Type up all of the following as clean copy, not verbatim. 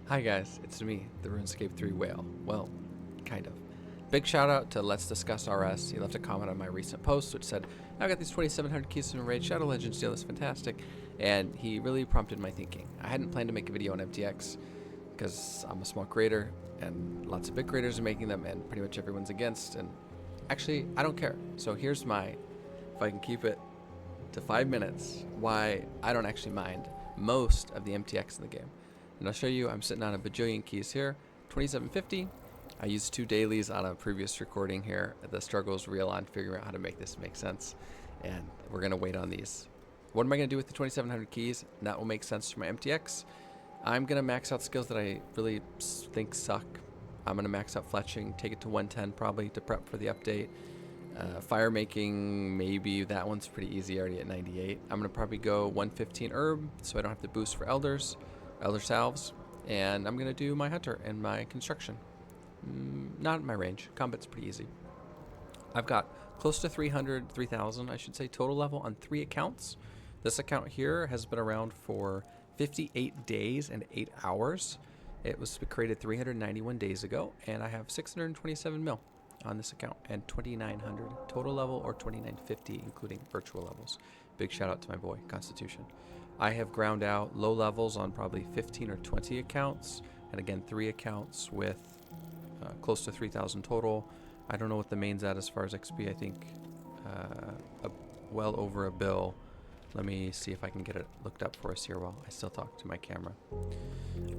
Hi guys, it's me, the Runescape 3 whale. Well, kind of. Big shout out to Let's Discuss RS. He left a comment on my recent post which said, I got these 2700 keys from Raid Shadow Legends deal, that's fantastic. And he really prompted my thinking. I hadn't planned to make a video on MTX because I'm a small creator and lots of big creators are making them and pretty much everyone's against. And actually, I don't care. So here's if I can keep it to 5 minutes, why I don't actually mind most of the MTX in the game. And I'll show you, I'm sitting on a bajillion keys here, 2750. I used 2 dailies on a previous recording here. The struggle is real on figuring out how to make this make sense. And we're gonna wait on these. What am I gonna do with the 2700 keys? And that will make sense for my MTX. I'm gonna max out skills that I really think suck. I'm gonna max out fletching, take it to 110 probably to prep for the update. Fire making, maybe that one's pretty easy, already at 98. I'm gonna probably go 115 herb so I don't have to boost for elder salves, and I'm gonna do my hunter and my construction. Not in my range. Combat's pretty easy. I've got close to 3,000 I should say total level on 3 accounts. This account here has been around for 58 days and 8 hours. It was created 391 days ago, and I have 627 mil on this account and 2,900 total level, or 2,950 including virtual levels. Big shout out to my boy Constitution. I have ground out low levels on probably 15 or 20 accounts, and again 3 accounts with close to 3,000 total. I don't know what the main's at as far as XP. I think well over a bill. Let me see if I can get it looked up for us here while I still talk to my camera.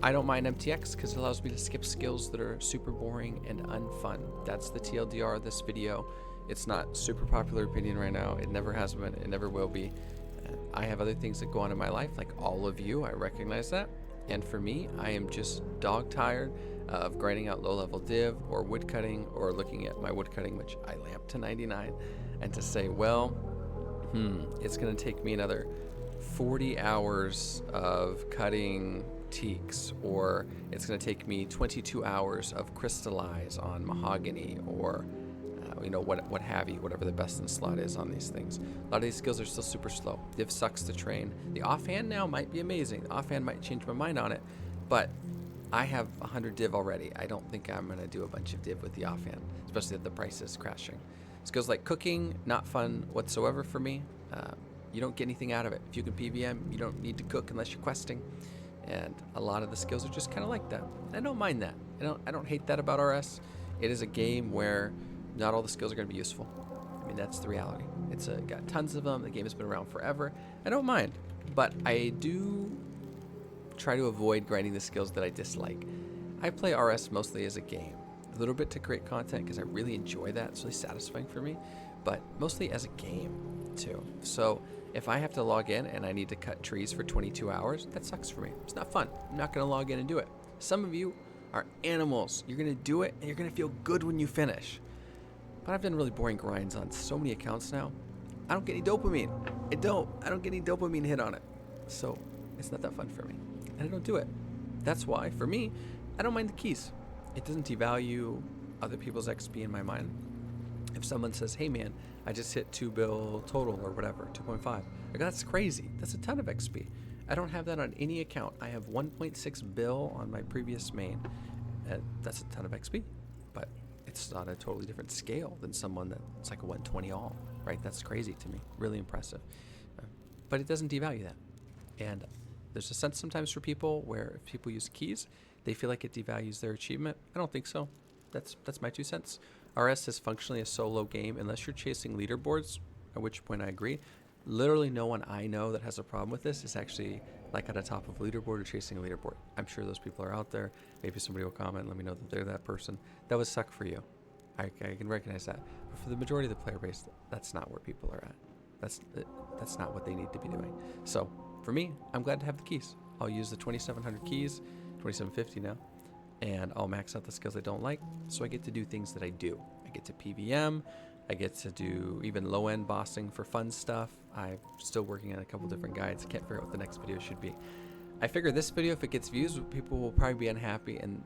I don't mind MTX because it allows me to skip skills that are super boring and unfun. That's the TLDR of this video. It's not super popular opinion right now. It never has been. It never will be. I have other things that go on in my life, like all of you. I recognize that. And for me, I am just dog tired of grinding out low-level div or woodcutting, or looking at my woodcutting, which I lamped to 99, and to say, well, it's going to take me another 40 hours of cutting teaks, or it's going to take me 22 hours of crystallize on mahogany, or what have you, whatever the best in slot is on these things. A lot of these skills are still super slow. Div sucks to train. The offhand now might be amazing. The offhand might change my mind on it, but I have 100 div already. I don't think I'm going to do a bunch of div with the offhand, especially if the price is crashing. Skills like cooking, not fun whatsoever for me. You don't get anything out of it. If you can PVM, you don't need to cook unless you're questing. And a lot of the skills are just kind of like that. I don't mind that. I don't hate that about RS. It is a game where not all the skills are going to be useful. I mean, that's the reality. It's got tons of them. The game has been around forever. I don't mind, but I do try to avoid grinding the skills that I dislike. I play RS mostly as a game, a little bit to create content because I really enjoy that. It's really satisfying for me, but mostly as a game too. So if I have to log in and I need to cut trees for 22 hours, that sucks for me. It's not fun. I'm not going to log in and do it. Some of you are animals. You're going to do it and you're going to feel good when you finish. But I've done really boring grinds on so many accounts now. I don't get any dopamine. I don't get any dopamine hit on it. So it's not that fun for me. And I don't do it. That's why, for me, I don't mind the keys. It doesn't devalue other people's XP in my mind. If someone says, hey man, I just hit 2 bill total or whatever, 2.5. I go, that's crazy. That's a ton of XP. I don't have that on any account. I have 1.6 bill on my previous main. And that's a ton of XP. But it's on a totally different scale than someone that's like a 120 all, right? That's crazy to me. Really impressive. But it doesn't devalue that. And there's a sense sometimes for people where if people use keys, they feel like it devalues their achievement. I don't think so. That's my 2 cents. RS is functionally a solo game unless you're chasing leaderboards, at which point I agree. Literally no one I know that has a problem with this is actually like at the top of a leaderboard or chasing a leaderboard. I'm sure those people are out there. Maybe somebody will comment and let me know that they're that person. That would suck for you. I can recognize that. But for the majority of the player base, that's not where people are at. That's not what they need to be doing. So for me, I'm glad to have the keys. I'll use the 2,700 keys, 2,750 now, and I'll max out the skills I don't like, so I get to do things that I do. I get to PVM, I get to do even low-end bossing for fun stuff. I'm still working on a couple different guides. Can't figure out what the next video should be. I figure this video, if it gets views, people will probably be unhappy, and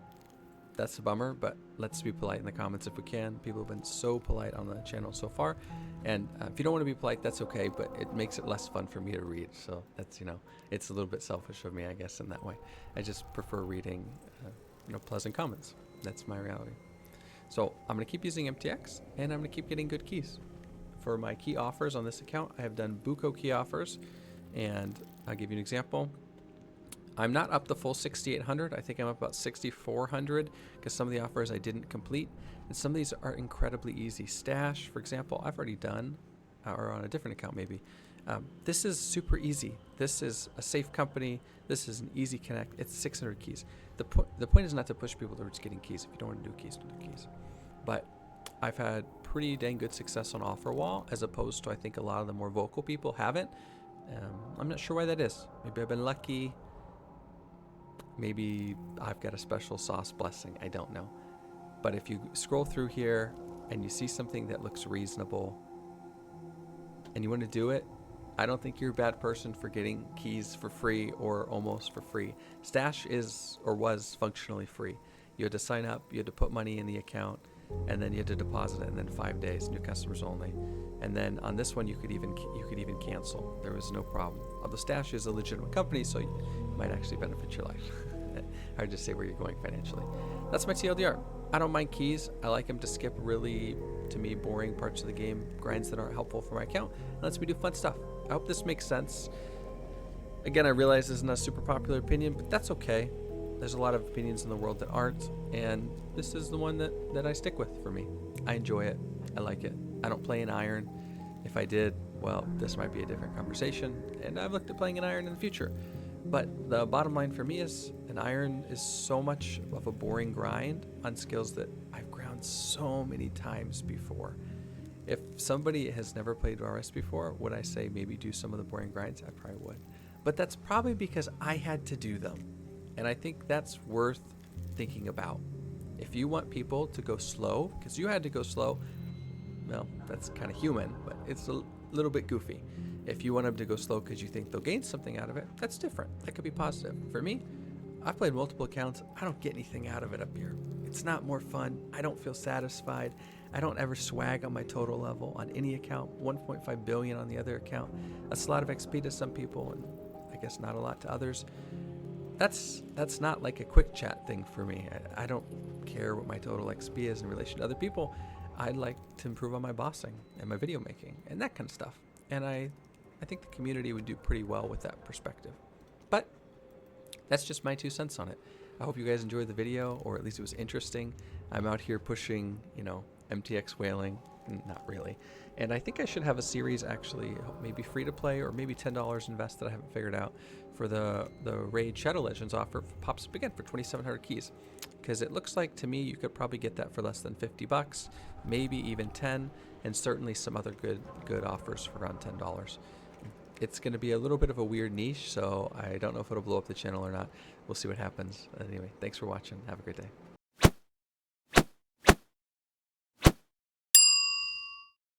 that's a bummer, but let's be polite in the comments if we can. People have been so polite on the channel so far. And if you don't want to be polite, that's okay, but it makes it less fun for me to read. So that's, it's a little bit selfish of me, I guess, in that way. I just prefer reading, pleasant comments. That's my reality. So I'm going to keep using MTX, and I'm going to keep getting good keys. For my key offers on this account, I have done buco key offers, and I'll give you an example. I'm not up the full 6,800. I think I'm up about 6,400 because some of the offers I didn't complete. And some of these are incredibly easy. Stash, for example, I've already done, or on a different account maybe. This is super easy. This is a safe company. This is an easy connect. It's 600 keys. The point is not to push people towards getting keys. If you don't want to do keys, don't do keys. But I've had pretty dang good success on OfferWall, as opposed to I think a lot of the more vocal people haven't. I'm not sure why that is. Maybe I've been lucky. Maybe I've got a special sauce blessing. I don't know. But if you scroll through here and you see something that looks reasonable and you want to do it, I don't think you're a bad person for getting keys for free or almost for free. Stash is or was functionally free. You had to sign up, you had to put money in the account, and then you had to deposit it, and then 5 days, new customers only. And then on this one, you could even cancel. There was no problem. Although Stash is a legitimate company, so you might actually benefit your life. Hard to say where you're going financially. That's my TLDR. I don't mind keys. I like them to skip really, to me, boring parts of the game, grinds that aren't helpful for my account, and lets me do fun stuff. I hope this makes sense. Again, I realize this is not a super popular opinion, but that's okay. There's a lot of opinions in the world that aren't, and this is the one that I stick with for me. I enjoy it. I like it. I don't play an iron. If I did, well, this might be a different conversation, and I've looked at playing an iron in the future. But the bottom line for me is an iron is so much of a boring grind on skills that I've ground so many times before. If somebody has never played RS before, would I say maybe do some of the boring grinds? I probably would. But that's probably because I had to do them. And I think that's worth thinking about. If you want people to go slow, because you had to go slow, well, that's kind of human, but it's a little bit goofy. If you want them to go slow because you think they'll gain something out of it, that's different. That could be positive. For me, I've played multiple accounts. I don't get anything out of it up here. It's not more fun. I don't feel satisfied. I don't ever swag on my total level on any account. 1.5 billion on the other account. That's a lot of XP to some people, and I guess not a lot to others. That's not like a quick chat thing for me. I don't care what my total XP is in relation to other people. I'd like to improve on my bossing and my video making and that kind of stuff. And I think the community would do pretty well with that perspective. But that's just my 2 cents on it. I hope you guys enjoyed the video, or at least it was interesting. I'm out here pushing, MTX whaling. Not really. And I think I should have a series actually, maybe free to play or maybe $10 invest that I haven't figured out for the Raid Shadow Legends offer pops up again for 2,700 keys. Because it looks like to me you could probably get that for less than $50, maybe even 10, and certainly some other good offers for around $10. It's going to be a little bit of a weird niche, so I don't know if it'll blow up the channel or not. We'll see what happens. Anyway, thanks for watching. Have a great day.